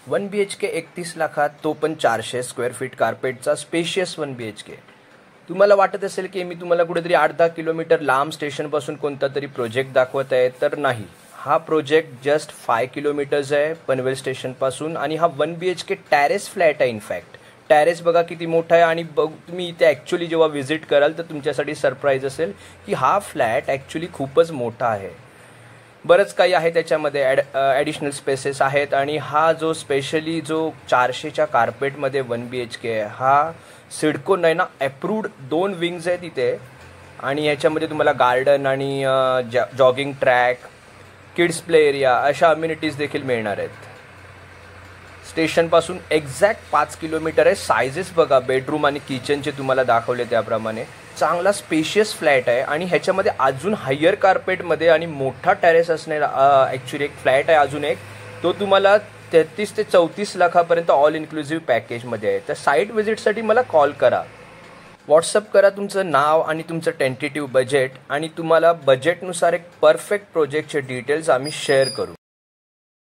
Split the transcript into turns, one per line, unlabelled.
1 BHK 31 लाखात, तो पण 400 स्क्वेअर फीट कार्पेटचा स्पेशियस 1 BHK. तुम्हाला वाटत असेल की मी तुम्हाला कुठेतरी 8-10 किलोमीटर लांब स्टेशनपासून कोणता तरी प्रोजेक्ट दाखवत आहे, तर नाही. हा प्रोजेक्ट जस्ट 5 किलोमीटर्स आहे पनवेल स्टेशनपासून आणि हा 1 BHK टॅरेस फ्लॅट आहे. इनफॅक्ट टॅरेस बघा किती मोठा आहे आणि तुम्ही इथे ॲक्च्युली जेव्हा व्हिजिट कराल तर तुमच्यासाठी सरप्राईज असेल की हा फ्लॅट ॲक्च्युली खूपच मोठा आहे. बरंच काही आहे त्याच्यामध्ये, ॲडिशनल स्पेसेस आहेत आणि हा जो स्पेशली जो 400च्या कार्पेटमध्ये 1 BHK आहे, हा सिडको नैना अप्रूव्ड 2 विंग्ज आहेत इथे आणि याच्यामध्ये तुम्हाला गार्डन आणि jogging track, kids play area अशा अम्युनिटीज देखील मिळणार आहेत. स्टेशनपासून एक्झॅक्ट 5 किलोमीटर आहे. सायझेस बघा, बेडरूम आणि किचनचे तुम्हाला दाखवले त्याप्रमाणे चांगला स्पेशियस फ्लॅट आहे आणि ह्याच्यामध्ये अजून हायर कार्पेटमध्ये आणि मोठा टॅरेस असणारा ॲक्च्युली एक फ्लॅट आहे अजून एक, तो तुम्हाला 33 ते 34 लाखापर्यंत ऑल इन्क्लुझिव्ह पॅकेजमध्ये आहे. तर साईट व्हिजिटसाठी मला कॉल करा, व्हॉट्सअप करा तुमचं नाव आणि तुमचं टेंटेटिव्ह बजेट आणि तुम्हाला बजेटनुसार एक परफेक्ट प्रोजेक्टचे डिटेल्स आम्ही शेअर करू.